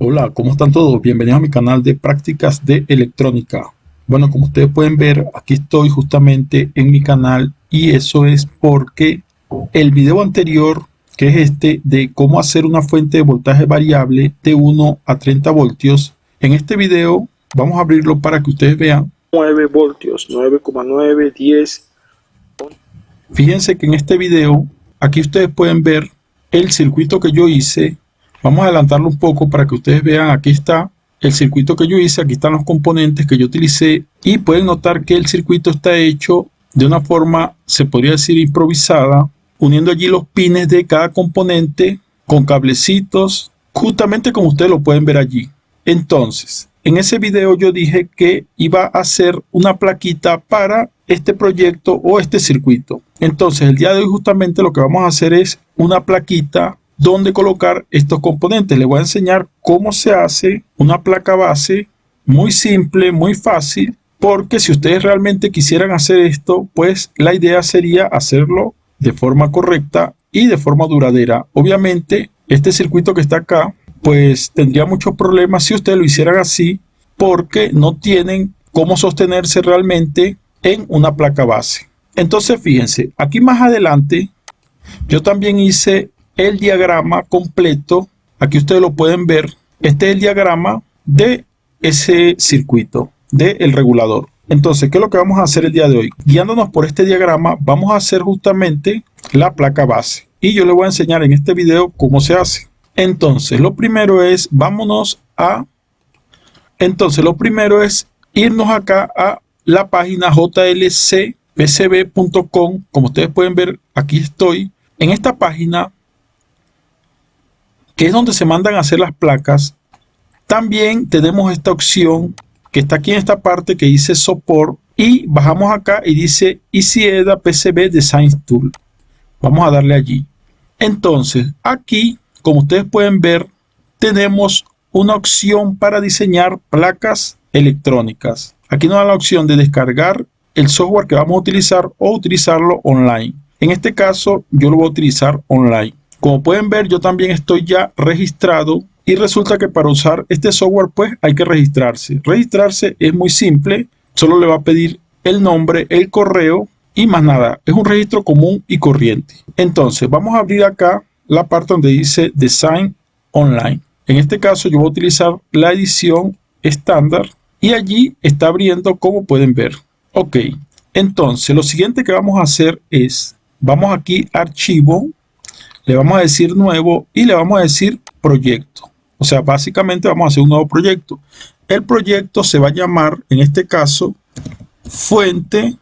Hola, ¿cómo están todos? Bienvenidos a mi canal de prácticas de electrónica. Bueno, como ustedes pueden ver, aquí estoy justamente en mi canal y eso es porque el video anterior, que es este de cómo hacer una fuente de voltaje variable de 1 a 30 voltios, en este video vamos a abrirlo para que ustedes vean 9 voltios, 9,9, 10. Fíjense que en este video, aquí ustedes pueden ver el circuito que yo hice. Vamos a adelantarlo un poco para que ustedes vean. Aquí está el circuito que yo hice, aquí están los componentes que yo utilicé y pueden notar que el circuito está hecho de una forma, se podría decir, improvisada, uniendo allí los pines de cada componente con cablecitos, justamente como ustedes lo pueden ver allí. Entonces, en ese video yo dije que iba a hacer una plaquita para este proyecto o este circuito. Entonces, el día de hoy justamente lo que vamos a hacer es una plaquita donde colocar estos componentes. Les voy a enseñar cómo se hace una placa base, muy simple, muy fácil, porque si ustedes realmente quisieran hacer esto, pues la idea sería hacerlo de forma correcta y de forma duradera. Obviamente, este circuito que está acá, pues tendría muchos problemas si ustedes lo hicieran así, porque no tienen cómo sostenerse realmente en una placa base. Entonces, fíjense, aquí más adelante, yo también hice el diagrama completo. Aquí ustedes lo pueden ver. Este es el diagrama de ese circuito, del regulador. Entonces, ¿qué es lo que vamos a hacer el día de hoy? Guiándonos por este diagrama, vamos a hacer justamente la placa base. Y yo les voy a enseñar en este video cómo se hace. Entonces, lo primero es, lo primero es irnos acá a la página jlcpcb.com. Como ustedes pueden ver, aquí estoy. En esta página, que es donde se mandan a hacer las placas, también tenemos esta opción que está aquí en esta parte que dice Support y bajamos acá y dice ICEDA PCB Design Tool. Vamos a darle allí. Entonces, aquí, como ustedes pueden ver, tenemos una opción para diseñar placas electrónicas. Aquí nos da la opción de descargar el software que vamos a utilizar o utilizarlo online. En este caso, yo lo voy a utilizar online. Como pueden ver, yo también estoy ya registrado y resulta que para usar este software pues hay que registrarse. Registrarse es muy simple, solo le va a pedir el nombre, el correo y más nada. Es un registro común y corriente. Entonces vamos a abrir acá la parte donde dice Design Online. En este caso yo voy a utilizar la edición estándar y allí está abriendo, como pueden ver. Ok, entonces lo siguiente que vamos a hacer es, vamos aquí a Archivo, le vamos a decir Nuevo y le vamos a decir Proyecto. O sea, básicamente vamos a hacer un nuevo proyecto. El proyecto se va a llamar, en este caso, Fuente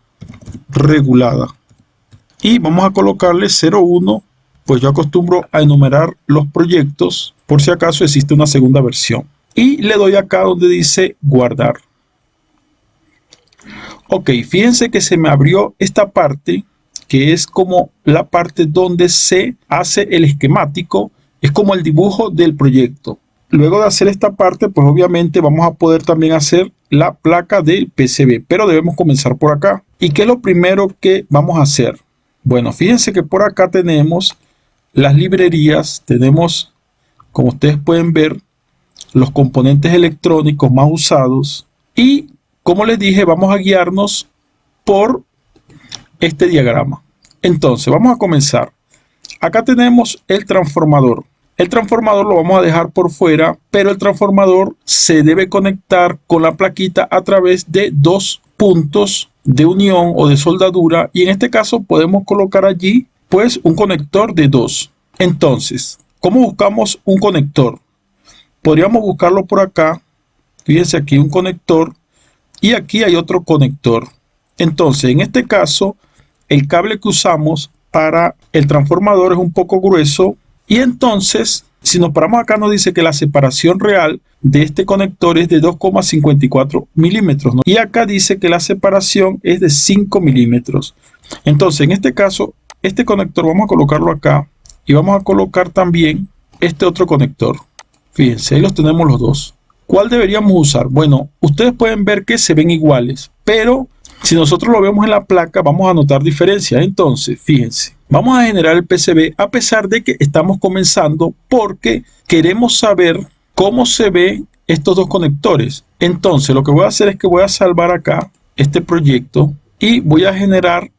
Regulada. Y vamos a colocarle 01, pues yo acostumbro a enumerar los proyectos por si acaso existe una segunda versión. Y le doy acá donde dice Guardar. Ok, fíjense que se me abrió esta parte, que es como la parte donde se hace el esquemático, es como el dibujo del proyecto. Luego de hacer esta parte, pues obviamente vamos a poder también hacer la placa del PCB, pero debemos comenzar por acá. ¿Y qué es lo primero que vamos a hacer? Bueno, fíjense que por acá tenemos las librerías, tenemos, como ustedes pueden ver, los componentes electrónicos más usados y, como les dije, vamos a guiarnos por este diagrama. Entonces, vamos a comenzar. Acá tenemos el transformador. El transformador lo vamos a dejar por fuera, pero el transformador se debe conectar con la plaquita a través de dos puntos de unión o de soldadura y en este caso podemos colocar allí pues un conector de 2. Entonces, ¿cómo buscamos un conector? Podríamos buscarlo por acá. Fíjense, aquí un conector y aquí hay otro conector. Entonces, en este caso, el cable que usamos para el transformador es un poco grueso y entonces, si nos paramos acá, nos dice que la separación real de este conector es de 2,54 milímetros, ¿no? Y acá dice que la separación es de 5 milímetros. Entonces, en este caso, este conector vamos a colocarlo acá y vamos a colocar también este otro conector. Fíjense, ahí los tenemos los dos. ¿Cuál deberíamos usar? Bueno, ustedes pueden ver que se ven iguales, pero si nosotros lo vemos en la placa vamos a notar diferencias. Entonces, fíjense, vamos a generar el PCB a pesar de que estamos comenzando porque queremos saber cómo se ve estos dos conectores. Entonces lo que voy a hacer es que voy a salvar acá este proyecto y voy a generar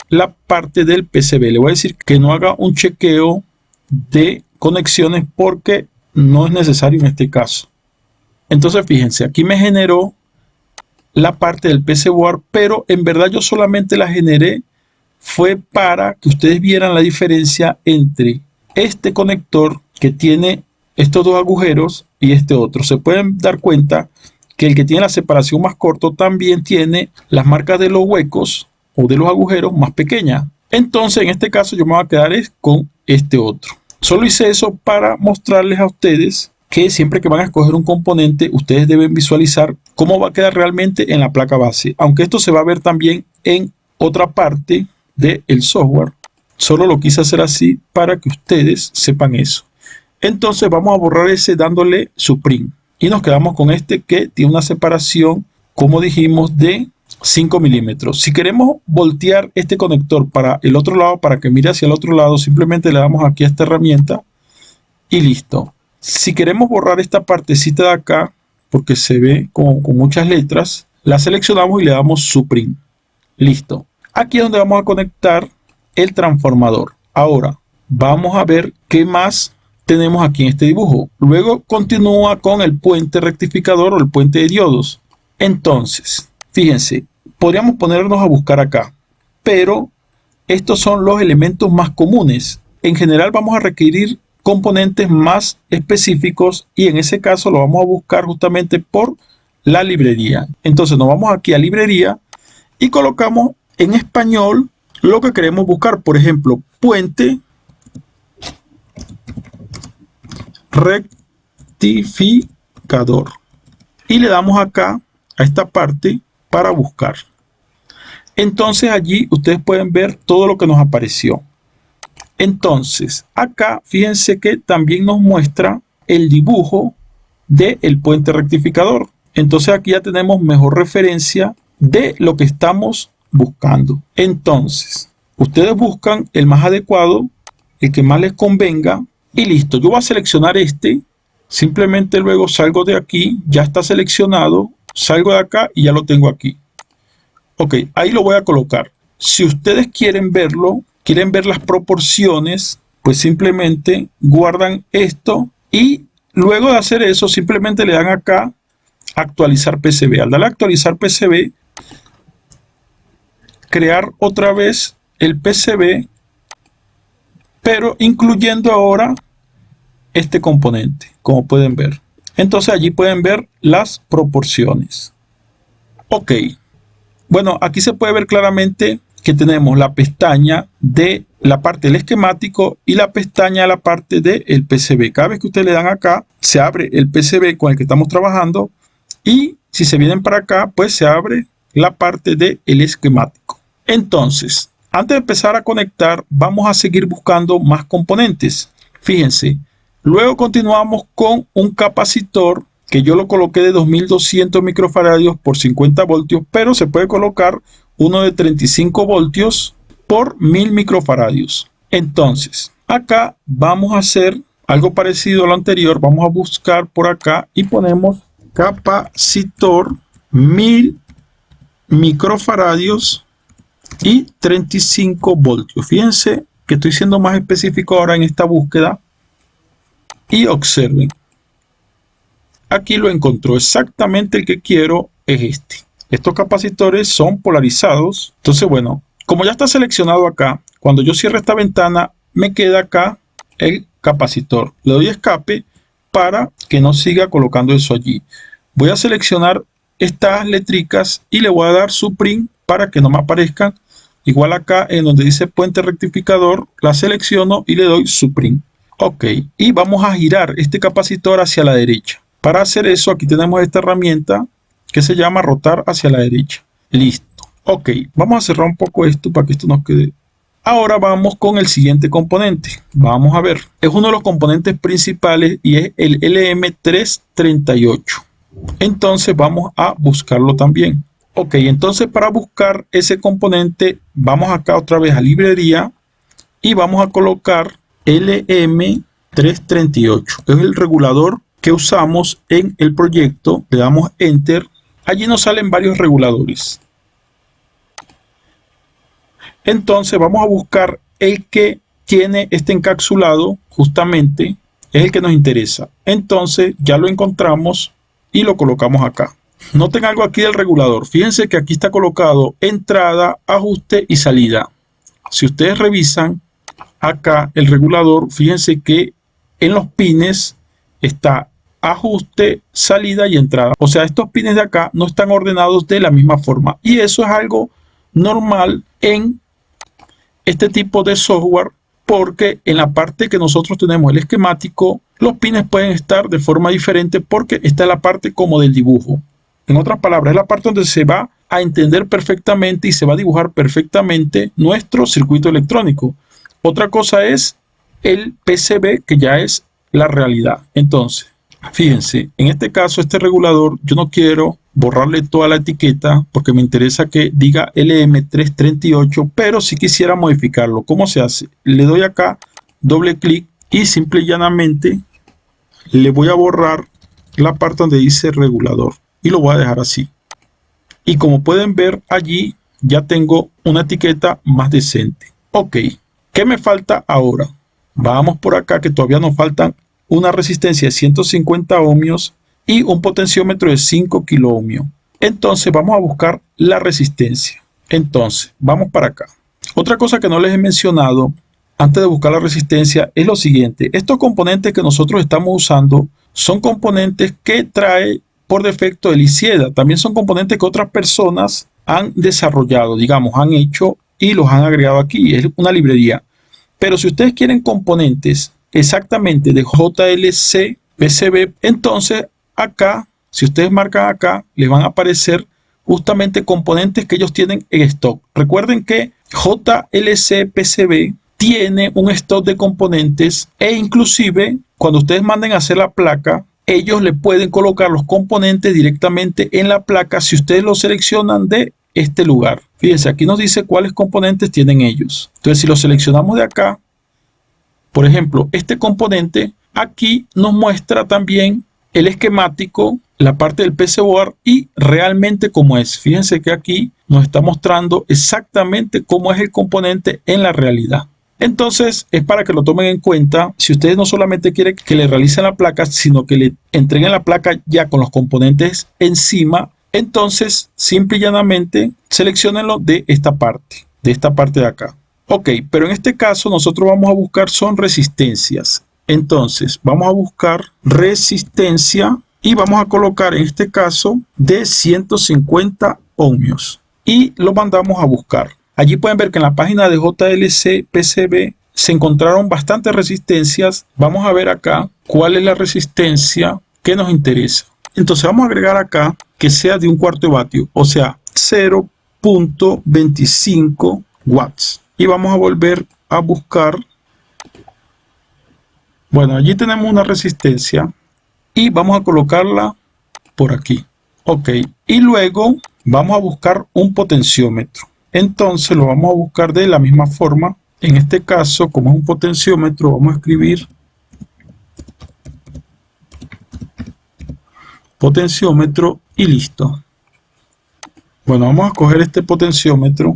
la parte del PCB. Le voy a decir que no haga un chequeo de conexiones porque no es necesario en este caso. Entonces fíjense, aquí me generó la parte del PCBoard, pero en verdad yo solamente la generé fue para que ustedes vieran la diferencia entre este conector que tiene estos dos agujeros y este otro. Se pueden dar cuenta que el que tiene la separación más corto también tiene las marcas de los huecos o de los agujeros más pequeñas. Entonces en este caso yo me voy a quedar con este otro. Solo hice eso para mostrarles a ustedes que siempre que van a escoger un componente, ustedes deben visualizar cómo va a quedar realmente en la placa base. Aunque esto se va a ver también en otra parte del software. Solo lo quise hacer así para que ustedes sepan eso. Entonces vamos a borrar ese dándole Supreme. Y nos quedamos con este que tiene una separación, como dijimos, de 5 milímetros. Si queremos voltear este conector para el otro lado, para que mire hacia el otro lado, simplemente le damos aquí a esta herramienta y listo. Si queremos borrar esta partecita de acá, porque se ve con muchas letras, la seleccionamos y le damos Supreme. Listo. Aquí es donde vamos a conectar el transformador. Ahora vamos a ver qué más tenemos aquí en este dibujo. Luego continúa con el puente rectificador o el puente de diodos. Entonces, fíjense, podríamos ponernos a buscar acá, pero estos son los elementos más comunes. En general vamos a requerir componentes más específicos y en ese caso lo vamos a buscar justamente por la librería. Entonces nos vamos aquí a librería y colocamos en español lo que queremos buscar. Por ejemplo, puente rectificador y le damos acá a esta parte para buscar. Entonces allí ustedes pueden ver todo lo que nos apareció. Entonces acá fíjense que también nos muestra el dibujo del puente rectificador. Entonces aquí ya tenemos mejor referencia de lo que estamos buscando. Entonces ustedes buscan el más adecuado, el que más les convenga y listo. Yo voy a seleccionar este, simplemente luego salgo de aquí, ya está seleccionado, salgo de acá y ya lo tengo aquí. Ok, ahí lo voy a colocar. Si ustedes quieren verlo, quieren ver las proporciones, pues simplemente guardan esto y luego de hacer eso simplemente le dan acá actualizar PCB. Al darle a actualizar PCB, crear otra vez el PCB, pero incluyendo ahora este componente, como pueden ver. Entonces allí pueden ver las proporciones. Ok, bueno, aquí se puede ver claramente que tenemos la pestaña de la parte del esquemático y la pestaña de la parte del PCB. Cada vez que ustedes le dan acá, se abre el PCB con el que estamos trabajando y si se vienen para acá, pues se abre la parte del esquemático. Entonces, antes de empezar a conectar, vamos a seguir buscando más componentes. Fíjense, luego continuamos con un capacitor que yo lo coloqué de 2200 microfaradios por 50 voltios, pero se puede colocar uno de 35 voltios por 1000 microfaradios. Entonces, acá vamos a hacer algo parecido a lo anterior. Vamos a buscar por acá y ponemos capacitor 1000 microfaradios y 35 voltios. Fíjense que estoy siendo más específico ahora en esta búsqueda y observen. Aquí lo encontró, exactamente el que quiero es este. Estos capacitores son polarizados. Entonces, bueno, como ya está seleccionado acá, cuando yo cierre esta ventana, me queda acá el capacitor. Le doy escape para que no siga colocando eso allí. Voy a seleccionar estas letricas y le voy a dar Supreme para que no me aparezcan. Igual acá en donde dice puente rectificador, la selecciono y le doy Supreme. Ok, y vamos a girar este capacitor hacia la derecha. Para hacer eso, aquí tenemos esta herramienta que se llama rotar hacia la derecha. Listo. Ok, vamos a cerrar un poco esto para que esto nos quede. Ahora vamos con el siguiente componente. Vamos a ver. Es uno de los componentes principales y es el LM338. Entonces vamos a buscarlo también. Ok, entonces para buscar ese componente, vamos acá otra vez a librería y vamos a colocar LM338. Es el regulador que usamos en el proyecto, le damos Enter, allí nos salen varios reguladores. Entonces vamos a buscar el que tiene este encapsulado, justamente es el que nos interesa. Entonces ya lo encontramos y lo colocamos acá. Noten algo aquí del regulador. Fíjense que aquí está colocado entrada, ajuste y salida. Si ustedes revisan acá el regulador, fíjense que en los pines está ajuste, salida y entrada. O sea, estos pines de acá no están ordenados de la misma forma. Y eso es algo normal en este tipo de software, porque en la parte que nosotros tenemos el esquemático, los pines pueden estar de forma diferente porque esta es la parte como del dibujo. En otras palabras, es la parte donde se va a entender perfectamente y se va a dibujar perfectamente nuestro circuito electrónico. Otra cosa es el PCB, que ya es la realidad. Entonces, fíjense, en este caso, este regulador, yo no quiero borrarle toda la etiqueta porque me interesa que diga LM338, pero si quisiera modificarlo. ¿Cómo se hace? Le doy acá doble clic y simple y llanamente le voy a borrar la parte donde dice regulador y lo voy a dejar así. Y como pueden ver allí ya tengo una etiqueta más decente. Ok, ¿qué me falta ahora? Vamos por acá, que todavía nos faltan una resistencia de 150 ohmios y un potenciómetro de 5 kilo ohmios. Entonces vamos a buscar la resistencia. Entonces vamos para acá. Otra cosa que no les he mencionado antes de buscar la resistencia es lo siguiente. Estos componentes que nosotros estamos usando son componentes que trae por defecto el ICIEDA. También son componentes que otras personas han desarrollado, digamos, han hecho y los han agregado aquí. Es una librería. Pero si ustedes quieren componentes exactamente de JLC PCB, entonces acá, si ustedes marcan acá, les van a aparecer justamente componentes que ellos tienen en stock. Recuerden que JLC PCB tiene un stock de componentes e inclusive cuando ustedes manden a hacer la placa, ellos le pueden colocar los componentes directamente en la placa si ustedes lo seleccionan de este lugar. Fíjense, aquí nos dice cuáles componentes tienen ellos. Entonces, si lo seleccionamos de acá, por ejemplo, este componente, aquí nos muestra también el esquemático, la parte del PCBoard y realmente cómo es. Fíjense que aquí nos está mostrando exactamente cómo es el componente en la realidad. Entonces, es para que lo tomen en cuenta. Si ustedes no solamente quieren que le realicen la placa, sino que le entreguen la placa ya con los componentes encima, entonces, simple y llanamente, seleccionenlo de esta parte de acá. Ok, pero en este caso nosotros vamos a buscar son resistencias. Entonces, vamos a buscar resistencia y vamos a colocar en este caso de 150 ohmios y lo mandamos a buscar. Allí pueden ver que en la página de JLC PCB se encontraron bastantes resistencias. Vamos a ver acá cuál es la resistencia que nos interesa. Entonces vamos a agregar acá que sea de 1/4 vatio, o sea 0.25 watts. Y vamos a volver a buscar. Bueno, allí tenemos una resistencia y vamos a colocarla por aquí. Ok, y luego vamos a buscar un potenciómetro. Entonces lo vamos a buscar de la misma forma. En este caso, como es un potenciómetro, vamos a escribir potenciómetro y listo. Bueno, vamos a coger este potenciómetro.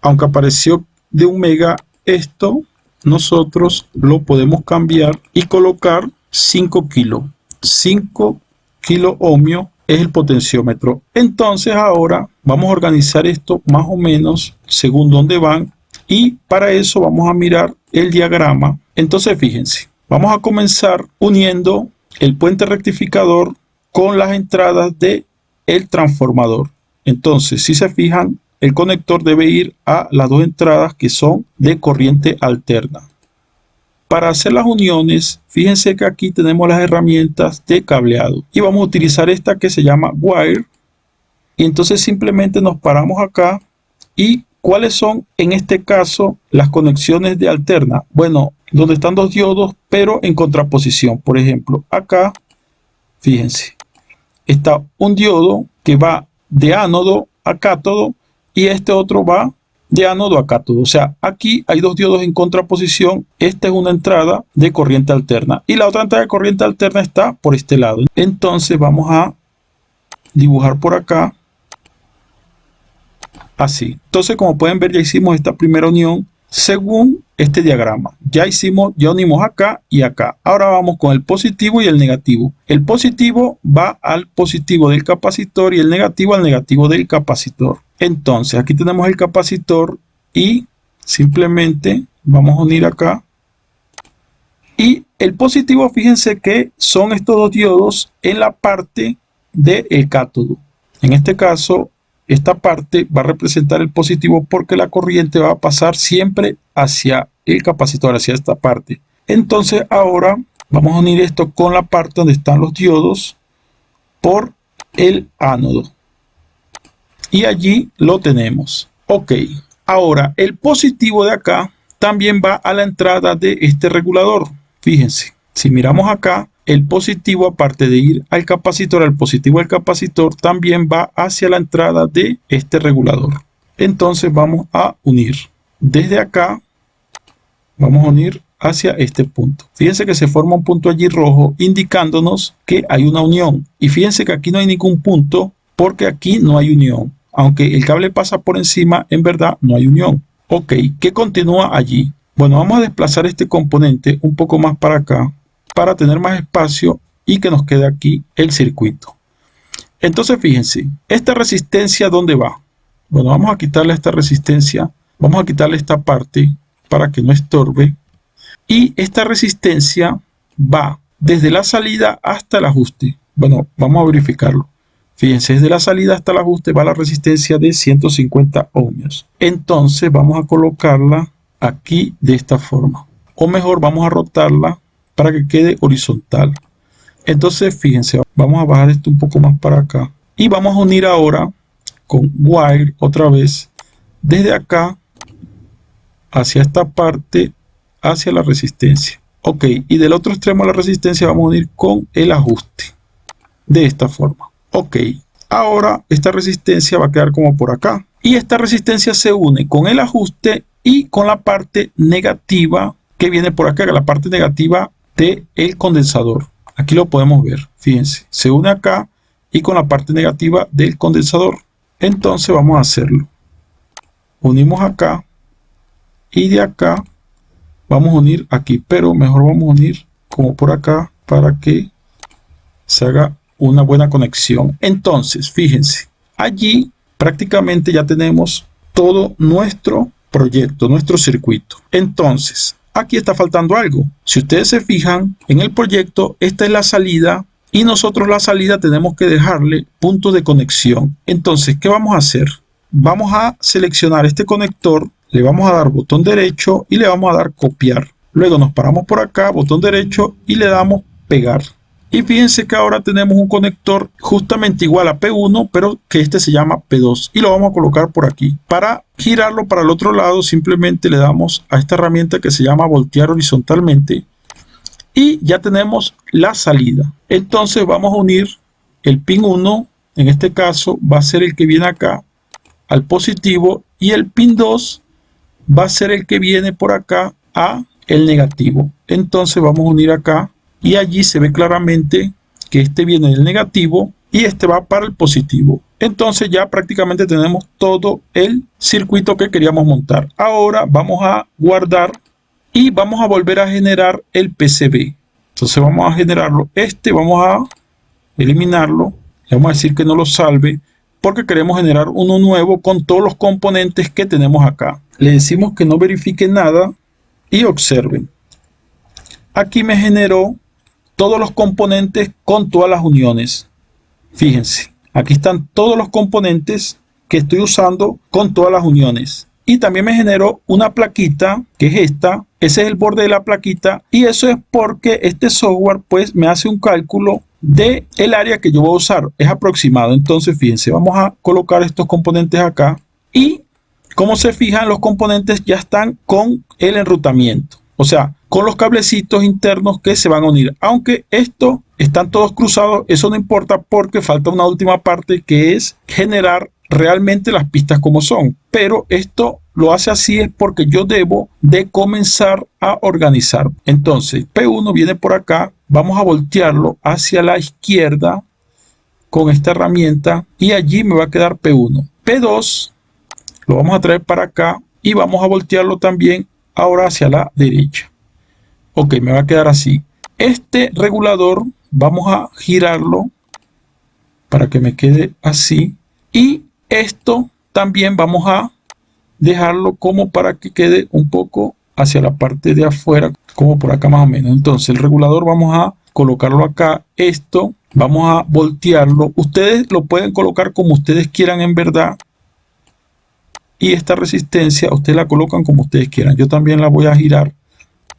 Aunque apareció de 1 mega, esto nosotros lo podemos cambiar y colocar 5 kilos. 5 kilo ohmios es el potenciómetro. Entonces ahora vamos a organizar esto más o menos según dónde van y para eso vamos a mirar el diagrama. Entonces fíjense, vamos a comenzar uniendo el puente rectificador con las entradas de el transformador. Entonces, si se fijan, el conector debe ir a las dos entradas que son de corriente alterna. Para hacer las uniones, fíjense que aquí tenemos las herramientas de cableado y vamos a utilizar esta que se llama Wire. Y entonces simplemente nos paramos acá y ¿cuáles son en este caso las conexiones de alterna? Bueno, donde están dos diodos pero en contraposición. Por ejemplo, acá, fíjense, está un diodo que va de ánodo a cátodo y este otro va de ánodo a cátodo. O sea, aquí hay dos diodos en contraposición. Esta es una entrada de corriente alterna y la otra entrada de corriente alterna está por este lado. Entonces vamos a dibujar por acá así. Entonces, como pueden ver, ya hicimos esta primera unión según este diagrama. Ya unimos acá y acá. Ahora vamos con el positivo y el negativo. El positivo va al positivo del capacitor y el negativo al negativo del capacitor. Entonces, aquí tenemos el capacitor y simplemente vamos a unir acá. Y el positivo, fíjense que son estos dos diodos en la parte del cátodo. En este caso, esta parte va a representar el positivo porque la corriente va a pasar siempre hacia el capacitor, hacia esta parte. Entonces ahora vamos a unir esto con la parte donde están los diodos por el ánodo. Y allí lo tenemos. Ok, ahora el positivo de acá también va a la entrada de este regulador. Fíjense, si miramos acá, el positivo, aparte de ir al capacitor, al positivo del capacitor, también va hacia la entrada de este regulador. Entonces vamos a unir. Desde acá, vamos a unir hacia este punto. Fíjense que se forma un punto allí rojo, indicándonos que hay una unión. Y fíjense que aquí no hay ningún punto, porque aquí no hay unión. Aunque el cable pasa por encima, en verdad no hay unión. Ok, ¿qué continúa allí? Bueno, vamos a desplazar este componente un poco más para acá, para tener más espacio y que nos quede aquí el circuito. Entonces fíjense, esta resistencia, ¿dónde va? Bueno, vamos a quitarle esta resistencia, vamos a quitarle esta parte para que no estorbe. Y esta resistencia va desde la salida hasta el ajuste. Bueno, vamos a verificarlo. Fíjense, desde la salida hasta el ajuste va la resistencia de 150 ohmios. Entonces vamos a colocarla aquí de esta forma. O mejor, vamos a rotarla para que quede horizontal. Entonces fíjense, vamos a bajar esto un poco más para acá y vamos a unir ahora con wire otra vez desde acá hacia esta parte, hacia la resistencia. Ok, y del otro extremo de la resistencia vamos a unir con el ajuste de esta forma. Ok, ahora esta resistencia va a quedar como por acá y esta resistencia se une con el ajuste y con la parte negativa que viene por acá, la parte negativa del condensador. Aquí lo podemos ver, fíjense, se une acá y con la parte negativa del condensador. Entonces vamos a hacerlo. Unimos acá y de acá vamos a unir aquí, pero mejor vamos a unir como por acá para que se haga una buena conexión. Entonces, fíjense, allí prácticamente ya tenemos todo nuestro proyecto, nuestro circuito. Entonces, aquí está faltando algo. Si ustedes se fijan en el proyecto, esta es la salida y nosotros la salida tenemos que dejarle puntos de conexión. Entonces, ¿qué vamos a hacer? Vamos a seleccionar este conector, le vamos a dar botón derecho y le vamos a dar copiar. Luego nos paramos por acá, botón derecho y le damos pegar. Y fíjense que ahora tenemos un conector justamente igual a P1, pero que este se llama P2 y lo vamos a colocar por aquí. Para girarlo para el otro lado simplemente le damos a esta herramienta que se llama voltear horizontalmente y ya tenemos la salida. Entonces vamos a unir el pin 1, en este caso va a ser el que viene acá al positivo y el pin 2 va a ser el que viene por acá a el negativo. Entonces vamos a unir acá. Y allí se ve claramente que este viene del negativo y este va para el positivo. Entonces ya prácticamente tenemos todo el circuito que queríamos montar. Ahora vamos a guardar y vamos a volver a generar el PCB. Entonces vamos a generarlo. Vamos a eliminarlo. Le vamos a decir que no lo salve porque queremos generar uno nuevo con todos los componentes que tenemos acá. Le decimos que no verifique nada y observen. Aquí me generó todos los componentes con todas las uniones. Fíjense, aquí están todos los componentes que estoy usando con todas las uniones. Y también me generó una plaquita, que es esta. Ese es el borde de la plaquita. Y eso es porque este software pues me hace un cálculo de el área que yo voy a usar. Es aproximado. Entonces fíjense, vamos a colocar estos componentes acá. Y como se fijan, los componentes ya están con el enrutamiento. O sea, con los cablecitos internos que se van a unir. Aunque esto están todos cruzados, eso no importa porque falta una última parte que es generar realmente las pistas como son. Pero esto lo hace así es porque yo debo de comenzar a organizar. Entonces P1 viene por acá, vamos a voltearlo hacia la izquierda con esta herramienta y allí me va a quedar P1. P2 lo vamos a traer para acá y vamos a voltearlo también ahora hacia la derecha. Ok, me va a quedar así. Este regulador vamos a girarlo para que me quede así. Y esto también vamos a dejarlo como para que quede un poco hacia la parte de afuera, como por acá más o menos. Entonces el regulador vamos a colocarlo acá. Esto vamos a voltearlo. Ustedes lo pueden colocar como ustedes quieran en verdad. Y esta resistencia ustedes la colocan como ustedes quieran. Yo también la voy a girar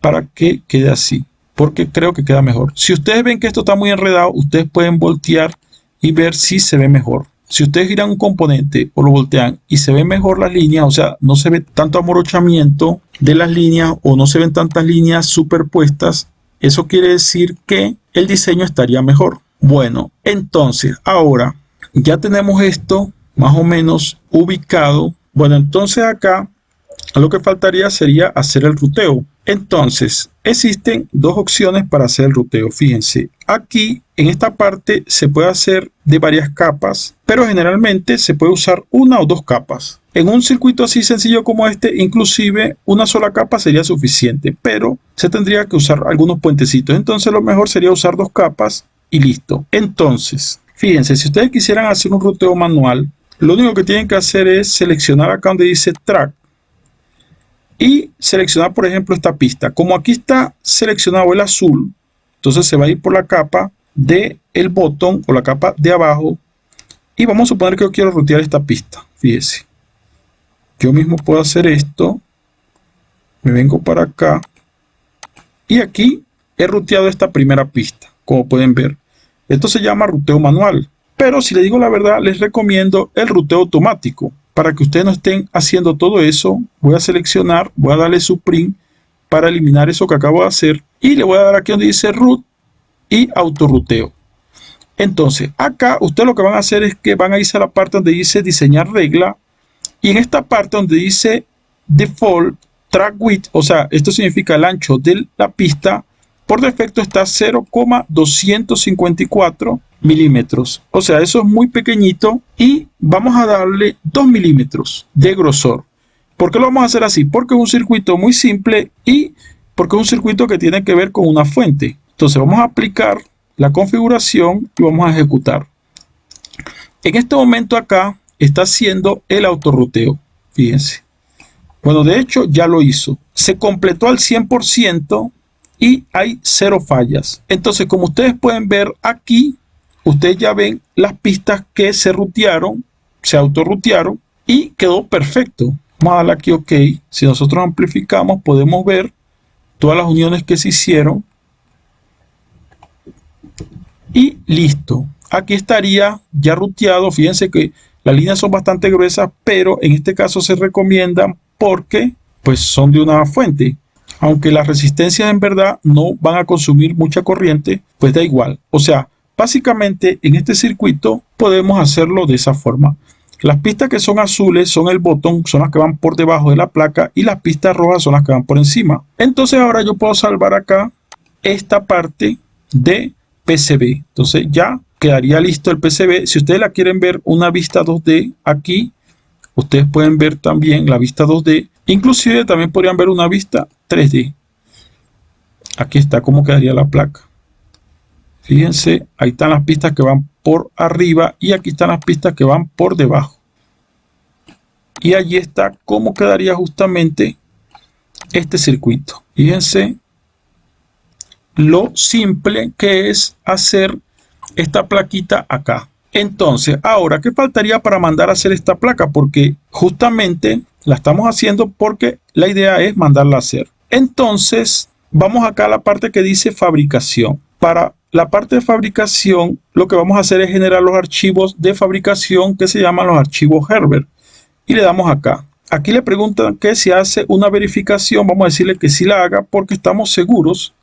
para que quede así, porque creo que queda mejor. Si ustedes ven que esto está muy enredado, ustedes pueden voltear y ver si se ve mejor. Si ustedes giran un componente o lo voltean y se ven mejor las líneas, o sea, no se ve tanto amorochamiento de las líneas o no se ven tantas líneas superpuestas, eso quiere decir que el diseño estaría mejor. Bueno, entonces ahora ya tenemos esto más o menos ubicado. Bueno, entonces acá lo que faltaría sería hacer el ruteo. Entonces, existen dos opciones para hacer el ruteo. Fíjense, aquí en esta parte se puede hacer de varias capas, pero generalmente se puede usar una o dos capas. En un circuito así sencillo como este, inclusive una sola capa sería suficiente, pero se tendría que usar algunos puentecitos. Entonces, lo mejor sería usar dos capas y listo. Entonces, fíjense, si ustedes quisieran hacer un ruteo manual, lo único que tienen que hacer es seleccionar acá donde dice track y seleccionar, por ejemplo, esta pista. Como aquí está seleccionado el azul, entonces se va a ir por la capa del botón o la capa de abajo y vamos a suponer que yo quiero rutear esta pista. Fíjese, yo mismo puedo hacer esto, me vengo para acá y aquí he ruteado esta primera pista. Como pueden ver, esto se llama ruteo manual, pero si les digo la verdad, les recomiendo el ruteo automático. Para que ustedes no estén haciendo todo eso, voy a seleccionar, voy a darle Supreme para eliminar eso que acabo de hacer y le voy a dar aquí donde dice root y autorruteo. Entonces acá ustedes lo que van a hacer es que van a irse a la parte donde dice diseñar regla y en esta parte donde dice default track width, o sea, esto significa el ancho de la pista, por defecto está 0,254 milímetros. O sea, eso es muy pequeñito y vamos a darle 2 milímetros de grosor. ¿Por qué lo vamos a hacer así? Porque es un circuito muy simple y porque es un circuito que tiene que ver con una fuente. Entonces vamos a aplicar la configuración y vamos a ejecutar. En este momento acá está haciendo el autorruteo. Fíjense. Bueno, de hecho ya lo hizo. Se completó al 100% y hay 0 fallas. Entonces, como ustedes pueden ver aquí, ustedes ya ven las pistas que se rutearon, se autorrutearon y quedó perfecto. Vamos a darle aquí OK. Si nosotros amplificamos, podemos ver todas las uniones que se hicieron. Y listo. Aquí estaría ya ruteado. Fíjense que las líneas son bastante gruesas, pero en este caso se recomiendan porque pues son de una fuente. Aunque las resistencias en verdad no van a consumir mucha corriente, pues da igual. O sea, básicamente en este circuito podemos hacerlo de esa forma. Las pistas que son azules son el botón, son las que van por debajo de la placa y las pistas rojas son las que van por encima. Entonces ahora yo puedo salvar acá esta parte de PCB. Entonces ya quedaría listo el PCB. Si ustedes la quieren ver una vista 2D aquí, ustedes pueden ver también la vista 2D. Inclusive también podrían ver una vista 3D. Aquí está cómo quedaría la placa. Fíjense, ahí están las pistas que van por arriba y aquí están las pistas que van por debajo. Y allí está cómo quedaría justamente este circuito. Fíjense lo simple que es hacer esta plaquita acá. Entonces, ahora, ¿qué faltaría para mandar a hacer esta placa? Porque justamente la estamos haciendo porque la idea es mandarla a hacer. Entonces, vamos acá a la parte que dice fabricación. Para la parte de fabricación, lo que vamos a hacer es generar los archivos de fabricación que se llaman los archivos Herbert. Y le damos acá. aquí le preguntan que si hace una verificación, vamos a decirle que sí la haga porque estamos seguros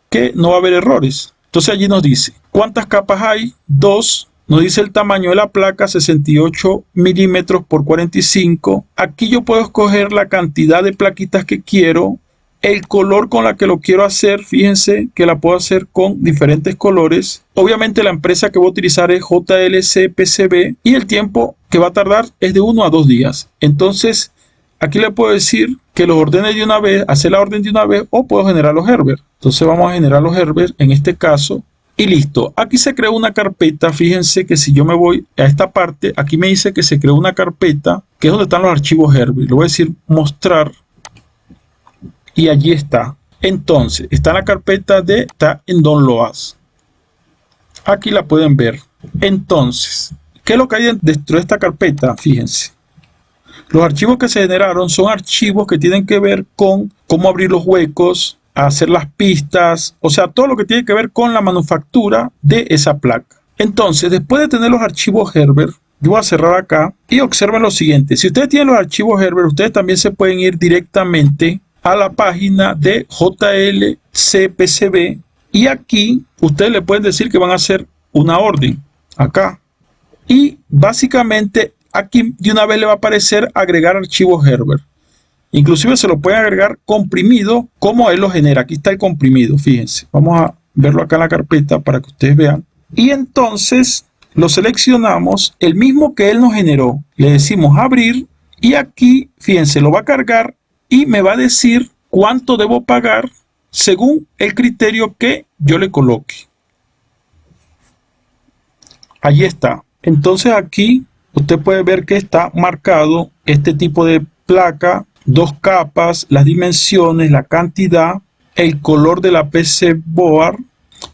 que no va a haber errores. Entonces allí nos dice cuántas capas hay, 2. Nos dice el tamaño de la placa, 68 milímetros por 45. Aquí yo puedo escoger la cantidad de plaquitas que quiero, el color con la que lo quiero hacer. Fíjense que la puedo hacer con diferentes colores. Obviamente la empresa que voy a utilizar es JLC PCB y el tiempo que va a tardar es de 1 a 2 días. Entonces aquí le puedo decir que los ordene de una vez, hacer la orden de una vez, o puedo generar los Herbert. Entonces vamos a generar los Herbert en este caso. Y listo, aquí se creó una carpeta. Fíjense que si yo me voy a esta parte, aquí me dice que se creó una carpeta, que es donde están los archivos Herbert. Le voy a decir mostrar y allí está. Entonces, está en la carpeta está en Downloads. Aquí la pueden ver. Entonces, ¿qué es lo que hay dentro de esta carpeta? Fíjense. Los archivos que se generaron son archivos que tienen que ver con cómo abrir los huecos, hacer las pistas, o sea, todo lo que tiene que ver con la manufactura de esa placa. Entonces, después de tener los archivos Herbert, yo voy a cerrar acá y observen lo siguiente. Si ustedes tienen los archivos Herbert, ustedes también se pueden ir directamente a la página de JLC PCB y aquí ustedes le pueden decir que van a hacer una orden acá y básicamente aquí de una vez le va a aparecer agregar archivos Herbert. Inclusive se lo pueden agregar comprimido como él lo genera. Aquí está el comprimido, fíjense. Vamos a verlo acá en la carpeta para que ustedes vean. Y entonces lo seleccionamos, el mismo que él nos generó. Le decimos abrir y aquí, fíjense, lo va a cargar y me va a decir cuánto debo pagar según el criterio que yo le coloque. Allí está. Entonces aquí usted puede ver que está marcado este tipo de placa, 2 capas, las dimensiones, la cantidad, el color de la PC board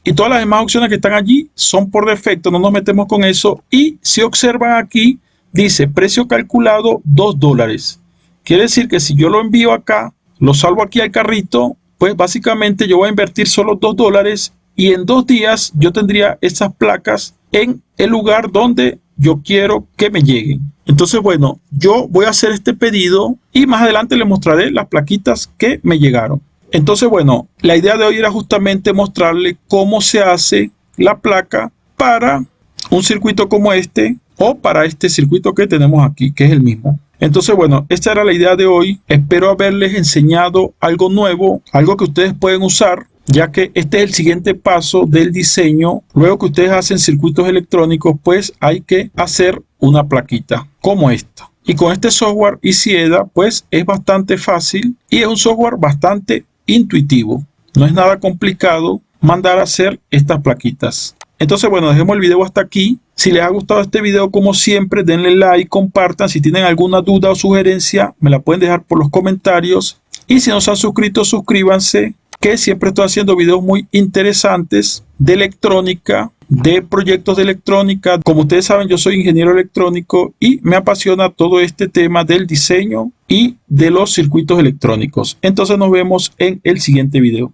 y todas las demás opciones que están allí son por defecto, no nos metemos con eso. Y si observan aquí dice precio calculado $2. Quiere decir que si yo lo envío acá, lo salvo aquí al carrito, pues básicamente yo voy a invertir solo $2 y en 2 días yo tendría esas placas en el lugar donde yo quiero que me lleguen. Entonces, bueno, yo voy a hacer este pedido y más adelante les mostraré las plaquitas que me llegaron. Entonces, bueno, la idea de hoy era justamente mostrarle cómo se hace la placa para un circuito como este o para este circuito que tenemos aquí, que es el mismo. Entonces, bueno, esta era la idea de hoy. Espero haberles enseñado algo nuevo, algo que ustedes pueden usar, ya que este es el siguiente paso del diseño. Luego que ustedes hacen circuitos electrónicos, pues hay que hacer una plaquita como esta. Y con este software EasyEDA, pues es bastante fácil y es un software bastante intuitivo. No es nada complicado mandar a hacer estas plaquitas. Entonces, bueno, dejemos el video hasta aquí. Si les ha gustado este video, como siempre, denle like, compartan. Si tienen alguna duda o sugerencia, me la pueden dejar por los comentarios. Y si no se han suscrito, suscríbanse, que siempre estoy haciendo videos muy interesantes de electrónica, de proyectos de electrónica. Como ustedes saben, yo soy ingeniero electrónico y me apasiona todo este tema del diseño y de los circuitos electrónicos. Entonces nos vemos en el siguiente video.